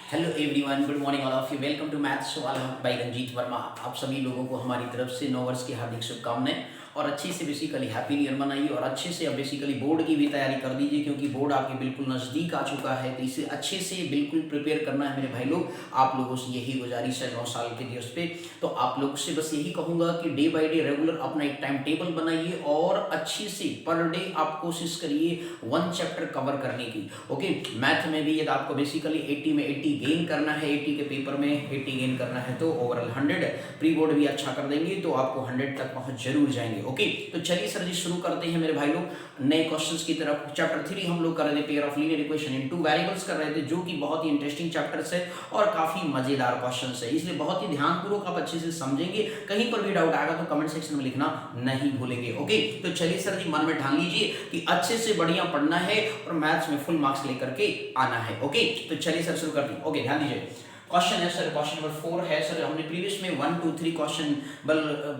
Hello everyone, good morning all of you. Welcome to maths वाला by Ranjit Verma. आप सभी लोगों को हमारी तरफ से नव वर्ष की हार्दिक शुभकामनाएं और अच्छे से बेसिकली हैप्पी न्यू ईयर मनाइए और अच्छे से अब बेसिकली बोर्ड की भी तैयारी कर दीजिए, क्योंकि बोर्ड आपके बिल्कुल नज़दीक आ चुका है। तो इसे अच्छे से बिल्कुल प्रिपेयर करना है मेरे भाई लोग। आप लोगों से यही गुजारिश है 9 साल के दिवस पे। तो आप लोग से बस यही कहूँगा कि डे बाई डे रेगुलर अपना एक टाइम टेबल बनाइए और अच्छे से पर डे आप कोशिश करिए 1 चैप्टर कवर करने की। ओके, मैथ में भी यदि आपको बेसिकली 80 में 80 गेन करना है, 80 के पेपर में 80 गेन करना है तो ओवरऑल 100 प्री बोर्ड भी अच्छा कर देंगे तो आपको 100 तक पहुंच जरूर जाएंगे। ओके, तो चलिए सर जी शुरू करते हैं मेरे भाई लोग नए क्वेश्चंस की तरफ। चैप्टर 3 हम लोग कर रहे थे, pair of linear equation in two variables कर रहे थे, जो कि बहुत ही इंटरेस्टिंग चैप्टर्स है और काफी मजेदार क्वेश्चंस है, इसलिए बहुत ही ध्यानपूर्वक आप अच्छे से समझेंगे। कहीं पर भी डाउट आएगा तो कमेंट सेक्शन में लिखना नहीं भूलेंगे। ओके, तो चलिए सर जी मन में ठान लीजिए कि अच्छे से बढ़िया पढ़ना है और मैथ्स में फुल मार्क्स लेकर के आना है। ओके, तो चलिए सर शुरू करते हैं। ओके, ध्यान दीजिए। क्वेश्चन है सर, क्वेश्चन नंबर 4 है सर। हमने प्रीवियस में 1 2 3 क्वेश्चन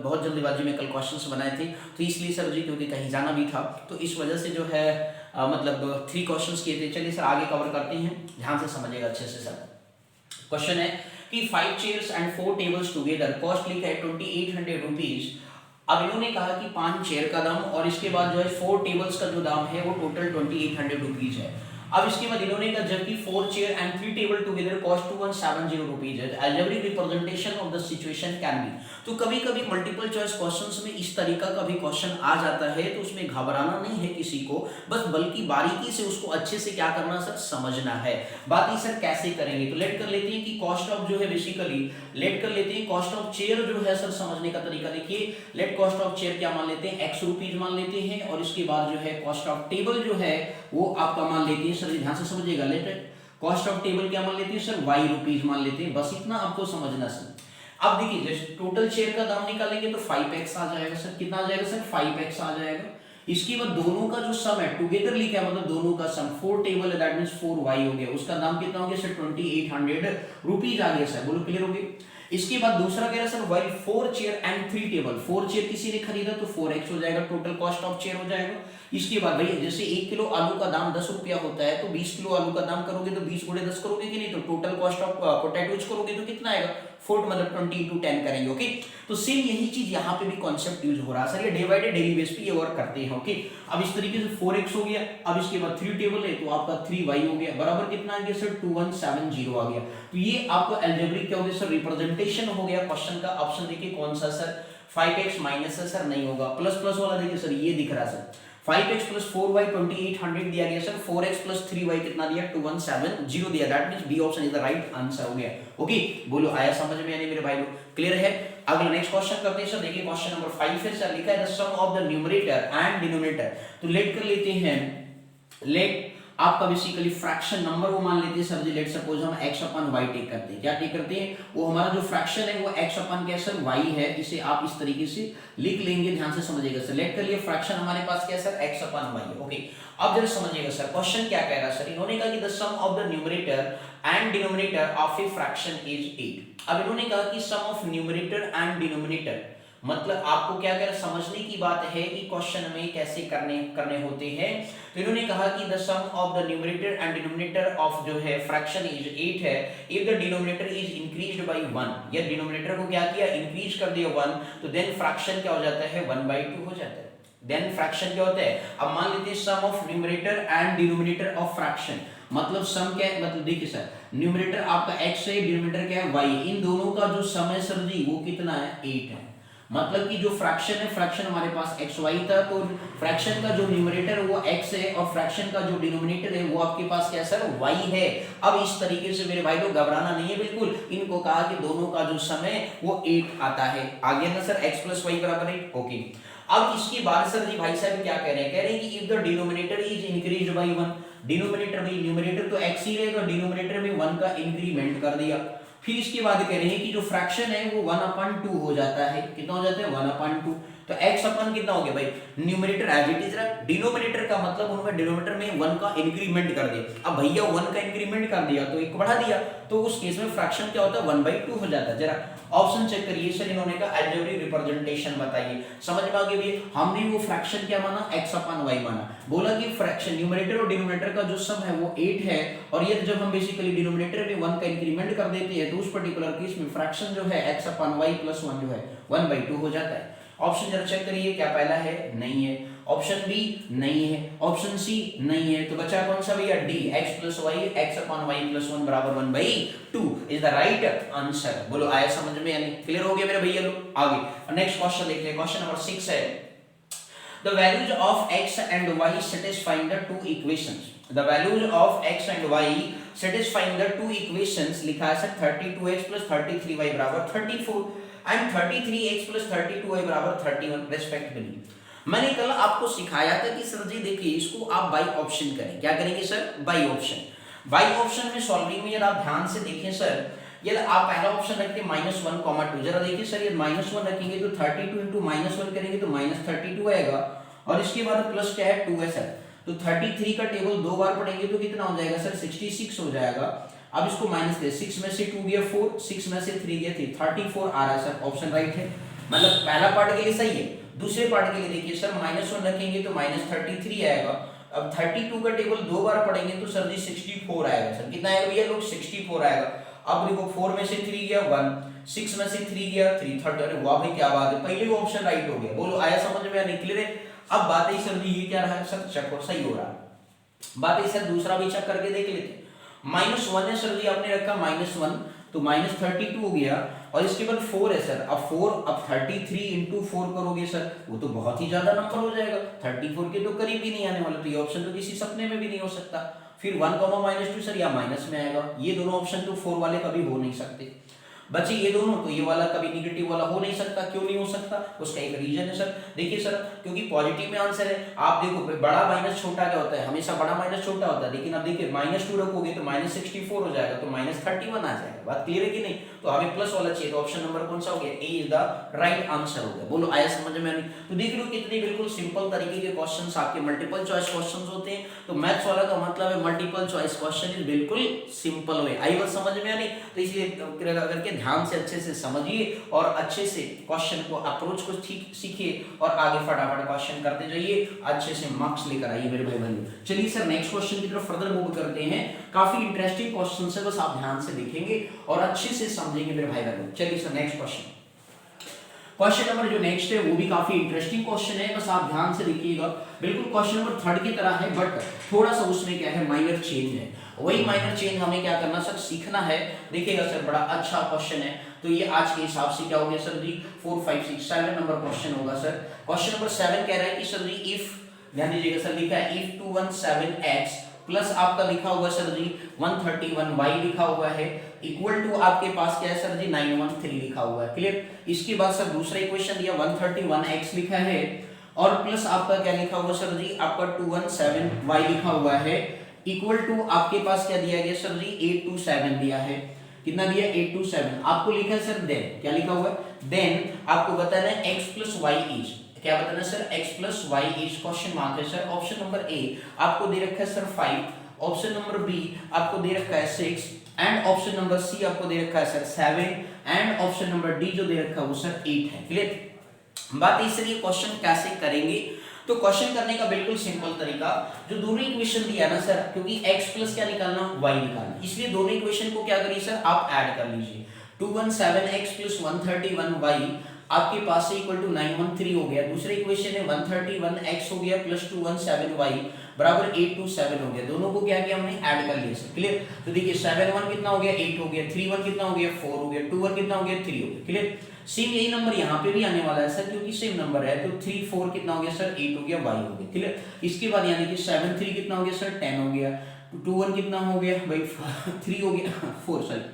बहुत जल्दीबाजी में कल क्वेश्चंस बनाए थे, तो इसलिए सर जी क्योंकि कहीं जाना भी था तो इस वजह से जो है मतलब 3 क्वेश्चंस किए थे। चलिए सर आगे कवर करते हैं, ध्यान से समझिएगा अच्छे से सर। क्वेश्चन है कि 5 chairs and 4 tables together cost लिखा है 2800 रुपीज। अब इन्होंने कहा कि 5 चेयर का दाम और इसके बाद जो है 4 टेबल्स का जो दाम है वो टोटल 2800 रुपीज है। अब इसके बाद इन्होंने कहा जबकि 4 chair and 3 table together cost 2170 rupees है। Algebraic representation of the situation can be. तो कभी कभी मल्टीपल चॉइस क्वेश्चंस में इस तरीका का भी क्वेश्चन आ जाता है, तो उसमें घबराना नहीं है किसी को, बस बल्कि बारीकी से उसको अच्छे से क्या करना सर, समझना है। बात ही सर कैसे करेंगे, तो लेट कर लेते हैं कि कॉस्ट ऑफ जो है बेसिकली लेट कर लेते हैं कॉस्ट ऑफ चेयर जो है सर समझने का तरीका देखिए। लेट कॉस्ट ऑफ चेयर क्या मान लेते हैं, x रुपीज मान लेते हैं और इसके बाद जो है कॉस्ट ऑफ टेबल जो है वो आपका मान लेते हैं सर, ध्यान से समझिएगा। लेट कॉस्ट ऑफ टेबल क्या मान लेते हैं सर, y रुपीज मान लेते हैं। बस इतना आपको समझना सर। अब देखिए जैसे टोटल चेयर का दाम निकालेंगे तो 5x आ जाएगा सर। कितना आ जाएगा सर, 5x आ जाएगा। इसके बाद दोनों का जो सम है टुगेदर लिखा है, मतलब दोनों का सम 4 टेबल है, दैट मींस 4y हो गया। उसका दाम कितना हो गया सर, 2800 रुपीज आ गया सर। बोलो क्लियर हो गया। इसके बाद दूसरा कह रहा है sir while 4 chair and 3 table, 4 chair किसी ने खरीदा तो 4x हो जाएगा, टोटल कॉस्ट ऑफ चेयर हो जाएगा। इसके बाद भैया जैसे 1 किलो आलू का दाम 10 रुपया होता है, तो 20 किलो आलू का दाम करोगे तो 20 गुणे 10 करोगे कि नहीं, तो टोटल कॉस्ट ऑफ पोटैटोज करोगे तो कितना आएगा, 4 मतलब 20 into 10 करेंगे। ओके, तो सेम यही चीज यहाँ पे भी कॉन्सेप्ट यूज हो रहा है सर। ये day by day daily base पे ये वर्क करते हैं। ओके, अब इस तरीके से 4x हो गया। अब इसके बाद 3 टेबल है तो आपका 3y हो गया, बराबर कितना आ गया सर, 2170 आ गया। तो ये आपको अलजेब्रिक क्या हो गया सर, रिप्रेजेंटेशन हो गया क्वेश्चन का। ऑप्शन देखिए कौन सा सर, 5x माइनस है सर, नहीं होगा। प्लस प्लस वाला देखिए सर, ये दिख रहा है सर, 5x plus 4y 2800 दिया गया सर। 4x plus 3y कितना दिया, 2170 दिया। That means B option is the right answer हो गया। ओके, बोलो आया समझ में या नहीं मेरे भाई लोग, क्लियर है। अगला नेक्स्ट क्वेश्चन करते हैं सर। देखिए क्वेश्चन नंबर 5 है सर, लिखा है the sum of the numerator and denominator. तो लेट कर लेते हैं, लेट आपका बेसिकली फ्रैक्शन नंबर वो मान लेते हैं सर जी। लेट सपोज हम x अपन y टेक करते हैं, क्या टेक करते हैं, वो हमारा जो फ्रैक्शन है वो x अपन क्या सर y है। इसे आप इस तरीके से लिख लेंगे, ध्यान से समझिएगा सर। लेट कर लिए फ्रैक्शन हमारे पास क्या सर, x अपन y है। ओके, अब जरा समझिएगा सर क्वेश्चन क्या कह रहा है सर। इन्होंने कहा कि the sum of the numerator and denominator of a fraction is 8। अब इन्होंने कहा कि sum of numerator and denominator, मतलब आपको क्या कर समझने की बात है कि क्वेश्चन में कैसे करने होते हैं। तो इन्होंने कहा कि the sum of the numerator and denominator of जो है फ्रैक्शन इज 8 है। If the denominator is increased by 1, या डिनोमिनेटर को क्या किया, इंक्रीज कर दिया 1, तो देन फ्रैक्शन क्या हो जाता है, 1/2 हो जाता है। देन फ्रैक्शन क्या होता है, अब मान लेते हैं sum of numerator and denominator of fraction, मतलब सम क्या है, मतलब देखिए सर न्यूमरेटर आपका x है, डिनोमिनेटर क्या है y, इन दोनों का जो सम है सर जी वो कितना है, 8 है। मतलब कि जो फ्रैक्शन है, फ्रैक्शन हमारे पास xy था, तो फ्रैक्शन का जो न्यूमरेटर है वो x है और फ्रैक्शन का जो डिनोमिनेटर है वो आपके पास क्या सर, y है। अब इस तरीके से मेरे भाई लोग घबराना नहीं है बिल्कुल। इनको कहा कि दोनों का जो सम है वो 8 आता है। आ गया ना सर, x + y = 8। ओके, अब इसके बाद सर जी भाई साहब क्या कह रहे हैं, कह रहे हैं कि if the denominator is increased by 1, denominator में न्यूमरेटर तो x ही रहेगा, डिनोमिनेटर में 1 का इंक्रीमेंट कर दिया। फिर इसके बाद कह रहे हैं कि जो फ्रैक्शन है वो 1/2 हो जाता है। कितना हो जाता है, 1/2। तो x अपन कितना हो गया भाई, न्यूमरेटर एज इट इज रहा, डिनोमिनेटर का मतलब उन्होंने डिनोमिनेटर में 1 का इंक्रीमेंट कर दिया। अब भैया 1 का इंक्रीमेंट कर दिया तो 1 बढ़ा दिया, तो उस केस में फ्रैक्शन क्या होता है, 1/2 हो जाता है। जरा ऑप्शन चेक करिए सर, इन्होंने कहा अलजेब्रिक रिप्रेजेंटेशन बताइए, समझ में आ गया भी। हमने वो फ्रैक्शन क्या माना, x/y माना, बोला कि फ्रैक्शन न्यूमरेटर और डिनोमिनेटर का जो सम है वो 8 है, और ये जब हम बेसिकली डिनोमिनेटर में 1 का इंक्रीमेंट कर देते हैं तो उस पर्टिकुलर केस में फ्रैक्शन जो है x/y + 1 जो है 1/2 हो जाता है। ऑप्शन जरा चेक करिए, क्या पहला है, नहीं है, ऑप्शन बी नहीं है, ऑप्शन सी नहीं है, तो बचा कौन सा भैया, D, x + y x/y + 1 = 1/2 is the right answer. बोलो आया समझ में, यानी क्लियर हो गया मेरे भैया लोग। आगे नेक्स्ट क्वेश्चन देखते हैं, क्वेश्चन नंबर 6 है, the values of x and y satisfying the two equations, the values of x and y satisfying the two equations लिखा है sir 32x + 33y = 34 and 33x + 32y = 31 respectively. मैंने कल आपको सिखाया था कि सर जी देखिए इसको आप बाई ऑप्शन करें, क्या करेंगे sir, by option. By option में सॉल्विंग में यदि आप ध्यान से देखें सर, यदि आप पहला ऑप्शन रखते हैं -1, 2, जरा देखिए सर, ये -1 रखेंगे तो 32 × -1 करेंगे तो -32 आएगा, और इसके बाद प्लस क्या है 2 है सर, तो 33 का टेबल 2 बार पढ़ेंगे तो कितना हो जाएगा सर, 66 हो जाएगा। अब इसको माइनस दे, 6 में से 2 गया 4, 6 में से 3 गया 3, 34 आ रहा है सर, ऑप्शन राइट है। मतलब पहला पार्ट के लिए सही है, दूसरे पार्ट के लिए देखिए सर -1 रखेंगे तो -33 आएगा। अब 32 का टेबल 2 बार पढ़ेंगे तो सर जी 64 आएगा सर, कितना आएगा भैया लोग, 64 आएगा। अब देखो 4 में से 3 गया 1, 6 में से 3 गया 3, 30, अरे वाह भाई क्या बात है, पहले वो ऑप्शन राइट हो गया। बोलो आया समझ में, नहीं क्लियर है। अब बात है सर जी ये क्या रहा है सर, चेक और सही हो रहा है। बात है सर दूसरा भी चेक करके देख लेते हैं, -1 है सर जी, आपने रखा -1 तो -32 हो गया, और इसके बाद 4 है सर, अब 33 × 4 करोगे सर, वो तो बहुत ही ज्यादा नंबर हो जाएगा, 34 के तो करीब भी नहीं आने वाला, तो ये ऑप्शन तो किसी सपने में भी नहीं हो सकता। फिर 1, -2 सर या माइनस में आएगा, ये दोनों ऑप्शन तो 4 वाले कभी हो नहीं सकते बच्चे, ये दोनों, तो ये वाला कभी नेगेटिव वाला हो नहीं सकता। क्यों नहीं हो सकता, उसका एक रीजन है सर, देखिए सर, क्योंकि पॉजिटिव में आंसर है। आप देखो बड़ा माइनस छोटा क्या होता है, हमेशा बड़ा माइनस छोटा होता है, लेकिन अब देखिए -2 रखोगे तो -64 हो जाएगा, तो -31 आ जाएगा। बात क्लियर है कि नहीं, तो हमें प्लस वाला चाहिए, तो ऑप्शन नंबर कौन सा हो गया, ए इज द राइट आंसर हो गया। बोलो आया समझ में नहीं, तो देख लो कितने बिल्कुल सिंपल तरीके के क्वेश्चंस आपके मल्टीपल चॉइस क्वेश्चंस होते हैं। तो मैथ्स वाला का मतलब है मल्टीपल चॉइस क्वेश्चन इज बिल्कुल सिंपल वे, आई बात समझ में आ नहीं, तो इसलिए करके ध्यान से अच्छे से समझिए और अच्छे से क्वेश्चन को अप्रोच को ठीक सीखिए और आगे फटाफट क्वेश्चन करते जाइए, अच्छे से मार्क्स लेकर आइए मेरे भाई बहनों। चलिए सर नेक्स्ट क्वेश्चन की तरफ फर्दर मूव करते हैं, काफी इंटरेस्टिंग क्वेश्चन है, बस आप ध्यान से देखेंगे और अच्छे से समझेंगे मेरे भाई बहनों। चलिए सर नेक्स्ट क्वेश्चन नंबर जो नेक्स्ट है वो भी काफी इंटरेस्टिंग क्वेश्चन है, बस आप ध्यान से देखिएगा। बिल्कुल क्वेश्चन नंबर 3 की तरह है, बट थोड़ा सा उसमें क्या है, माइनर चेंज है। वही माइनर चेंज हमें क्या करना सर, सीखना है। देखिएगा सर बड़ा अच्छा क्वेश्चन है, तो ये आज के हिसाब से क्या हो गया सर जी, 4, 5, 6, 7 नंबर क्वेश्चन होगा सर। क्वेश्चन नंबर 7 कह रहा है कि सर जी इफ, ध्यान दीजिएगा सर, लिखा है इफ 217x प्लस आपका लिखा हुआ सर जी 131y लिखा हुआ है, इक्वल टू आपके पास क्या है सर जी 913 लिखा हुआ है, क्लियर। इसके बाद सर दूसरा इक्वेशन दिया 131x लिखा है, और प्लस आपका क्या लिखा हुआ सर जी, आपका 217y लिखा हुआ है, इक्वल टू आपके पास क्या दिया गया सर जी 827 दिया है। कितना दिया, 827। आपको लिखा है सर देन, क्या लिखा हुआ है, देन आपको बताना है x + y इज, क्या बताना sir, x + y is question mark है सर। ऑप्शन नंबर ए आपको दे रखा है सर 5, ऑप्शन नंबर बी आपको दे रखा है 6, एंड ऑप्शन नंबर सी आपको दे रखा है sir 7, and option number D जो दे रखा है वो सर 8 है, क्लियर। बात इसलिए क्वेश्चन कैसे करेंगे, तो क्वेश्चन करने का बिल्कुल सिंपल तरीका, जो दोनों इक्वेशन दिया ना सर, क्योंकि x प्लस क्या निकालना, y निकालना, इसलिए दोनों इक्वेशन को क्या करिए सर, आप ऐड कर लीजिए। 217x + 131y आपके पास से इक्वल टू 913 हो गया, दूसरे इक्वेशन है 131x हो गया प्लस 217y बराबर 827 हो गया। दोनों को क्या किया हमने, ऐड कर लिया सर, क्लियर। तो देखिए 7 1 कितना हो गया, 8 हो गया, 3 1 कितना हो गया, 4 हो गया, 2 1 कितना हो गया, 3 हो गया, क्लियर। सेम यही नंबर यहाँ पे भी आने वाला है सर, क्योंकि सेम नंबर है, तो 3 4 कितना हो गया सर, 8 हो गया, y हो गया, क्लियर। इसके बाद यानी कि 7 3 कितना हो गया सर, 10 हो गया, 2 1 कितना हो गया भाई 3 हो गया 4 सॉरी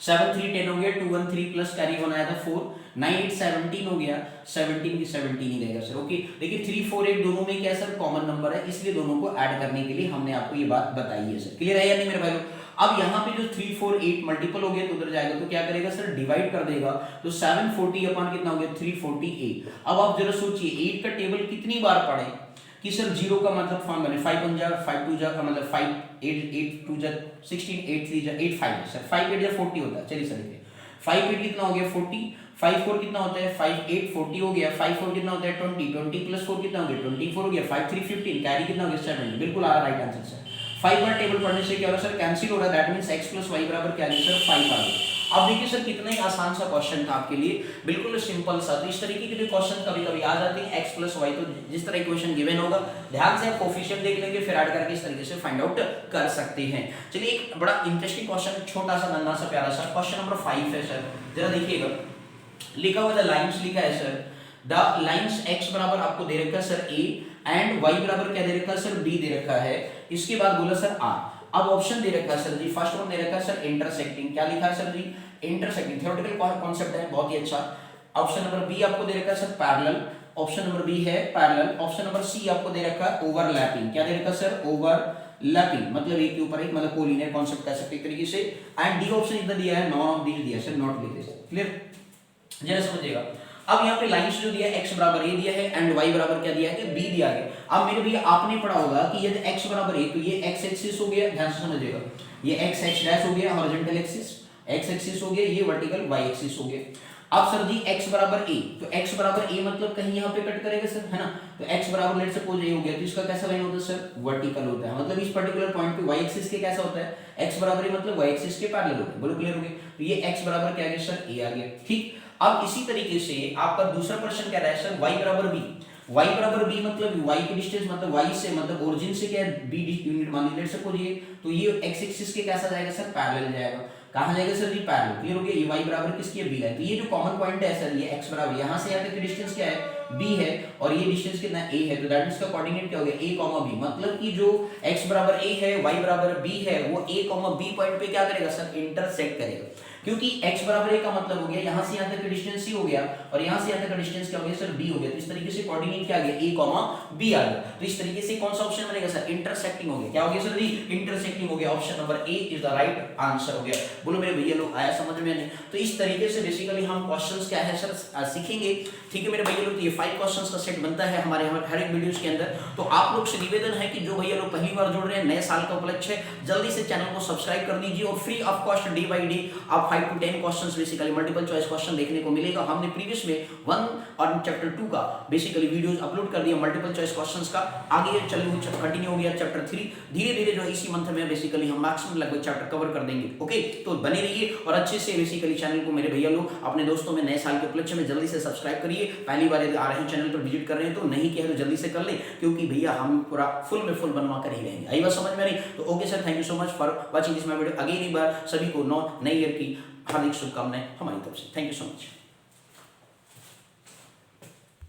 7 3 10 हो गया, 2 1 3 प्लस कैरी वन आया था 4, 9 8 17 हो गया, 17 की 17 ही रहेगा सर, ओके। देखिए 3 4 8 दोनों में क्या है सर, कॉमन नंबर है, इसलिए दोनों को ऐड करने के लिए हमने आपको ये बात बताई है सर, क्लियर है या नहीं मेरे भाई लोग। अब यहाँ पे जो 3 4 8 मल्टीपल हो गया तो उधर जाएगा तो क्या करेगा सर, डिवाइड कर देगा, तो 740 अपन कितना हो गया 348। अब आप जरा सोचिए 8 का टेबल कितनी बार पढ़े कि सर 0 का मतलब फॉर्म बने 5 1 जा 5 2 जा का मतलब 5 8 8 2 जा 16 8 3 जा 8 5 सर 5 8 जा 40 होता है। चलिए सर देखिए 5 8 कितना हो गया 40, 5 4 कितना होता है 5 8 40 हो गया, 5 4 कितना होता है 20, 20 प्लस 4 कितना हो गया 24 हो गया, 5 3 15 कैरी कितना हो गया 7। बिल्कुल आ रहा राइट आंसर सर। 5 बार टेबल पढ़ने से क्या हो रहा है सर, कैंसिल हो रहा है, दैट मींस x + y बराबर क्या आ गया सर 5 आ गया। अब देखिए सर कितना ही आसान सा क्वेश्चन था आपके लिए, बिल्कुल सिंपल सा। तो इस तरीके के जो क्वेश्चन कभी-कभी आ जाते हैं x + y, तो जिस तरह इक्वेशन गिवन होगा ध्यान से आप कोफिशिएंट देख लेंगे, फिर ऐड करके इस तरीके से फाइंड आउट कर सकते हैं। चलिए एक बड़ा इंटरेस्टिंग क्वेश्चन, छोटा सा नन्हा सा प्यारा सा क्वेश्चन नंबर 5 है सर, जरा देखिएगा। लिखा हुआ द लाइंस लिखा है सर, द लाइंस x बराबर आपको दे रखा है सर a एंड y बराबर क्या दे रखा है सर b दे रखा है। इसके बाद बोला सर r। अब ऑप्शन दे रखा है सर जी, फर्स्ट वन दे रखा है सर इंटरसेक्टिंग, क्या लिखा है सर जी इंटरसेक्टिंग, थ्योरेटिकल कॉन्सेप्ट है बहुत ही अच्छा। ऑप्शन नंबर बी आपको दे रखा है sir parallel, option number B है पैरेलल। ऑप्शन नंबर सी आपको दे रखा है ओवरलैपिंग, क्या दे रखा है सर ओवरलैपिंग, मतलब एक के ऊपर एक, मतलब कोलिनियर कॉन्सेप्ट कह सकते हैं एक तरीके से। एंड डी ऑप्शन इधर दिया है, नॉन ऑफ दीज दिया है सर, नॉट लिख दे। क्लियर, जरा समझिएगा। अब यहाँ पे लाइंस जो दिया है x बराबर a दिया है एंड y बराबर क्या दिया है कि b दिया है। अब मेरे भैया आपने पढ़ा होगा कि यदि x बराबर a तो ये x एक्सिस हो गया, ध्यान से समझिएगा, ये x डैश हो गया हॉरिजॉन्टल एक्सिस, x एक्सिस हो गया, ये वर्टिकल y एक्सिस हो गया। अब सर जी x बराबर a, तो x बराबर a मतलब कहीं यहाँ पे कट करेगा सर, है ना, तो x बराबर लेट सपोज a हो गया, तो इसका कैसा लाइन होता है सर वर्टिकल होता है, मतलब इस पर्टिकुलर पॉइंट पे y एक्सिस के कैसा होता है x बराबर a मतलब y एक्सिस के पैरेलल होता है। बोलो क्लियर हो गया, तो ये x बराबर क्या आ गया सर a आ गया। ठीक, अब इसी तरीके से आपका दूसरा प्रश्न कह रहा है सर y बराबर b, y बराबर b मतलब y की डिस्टेंस मतलब y से मतलब ओरिजिन से क्या है b यूनिट मान लीजिए सपोज ये, तो ये x एक्सिस के कैसा जाएगा सर पैरेलल जाएगा। कहां जाएगा सर जी पैरेलल। क्लियर हो गया, ये y बराबर किसकी है b है, तो ये जो कॉमन पॉइंट है सर ये x बराबर यहां से यहां तक की डिस्टेंस क्या है b है और ये डिस्टेंस कितना a है, तो दैट मींस का कोऑर्डिनेट क्या हो गया a, b, मतलब कि जो x बराबर a है y बराबर b है वो a, b पॉइंट पे क्या करेगा सर इंटरसेक्ट करेगा, क्योंकि x बराबर a का मतलब हो गया यहां से यहां तक का डिस्टेंस c हो गया और यहां से यहां तक का डिस्टेंस क्या हो गया सर b हो गया, तो इस तरीके से कोऑर्डिनेट क्या आ गया a, b आ गया। तो इस तरीके से कौन सा ऑप्शन बनेगा सर इंटरसेक्टिंग हो गया, क्या हो गया सर जी इंटरसेक्टिंग हो गया, option number A is the right answer हो गया। बोलो मेरे भैया लोग आया समझ में नहीं। तो इस तरीके से बेसिकली हम क्वेश्चंस क्या है सर सीखेंगे, ठीक है मेरे भैया लोग। तो ये 5 क्वेश्चंस का सेट बनता है हमारे हर एक वीडियोस के अंदर। तो आप लोग से निवेदन है कि जो भैया लोग पहली बार जुड़ रहे हैं, नए साल का उपलक्ष्य है, जल्दी से चैनल को सब्सक्राइब कर दीजिए और free of cost day by day आप 5 to 10 questions basically multiple choice question देखने को मिलेगा। हमने प्रीवियस में 1 और चैप्टर 2 का बेसिकली वीडियोस अपलोड कर दिया मल्टीपल चॉइस क्वेश्चंस का, आगे चलो कंटिन्यू हो गया चैप्टर 3, धीरे धीरे जो है इसी मंथ में बेसिकली हम मैक्सिमम लगभग चैप्टर कवर कर देंगे। ओके, तो बने रहिए और अच्छे से बेसिकली चैनल को मेरे भैया लोग अपने दोस्तों में नए साल के उपलक्ष्य में जल्दी से सब्सक्राइब करिए। पहली बार यदि आ रहे हैं चैनल पर विजिट कर रहे हैं तो नहीं किया तो जल्दी से कर लें, क्योंकि भैया हम पूरा फुल में फुल बनवा कर ही रहेंगे। आई बात समझ में नहीं तो okay sir, thank you so much for watching this my video. Again एक बार सभी को नए ईयर की हार्दिक शुभकामनाएं हमारी तरफ से। Thank you so much.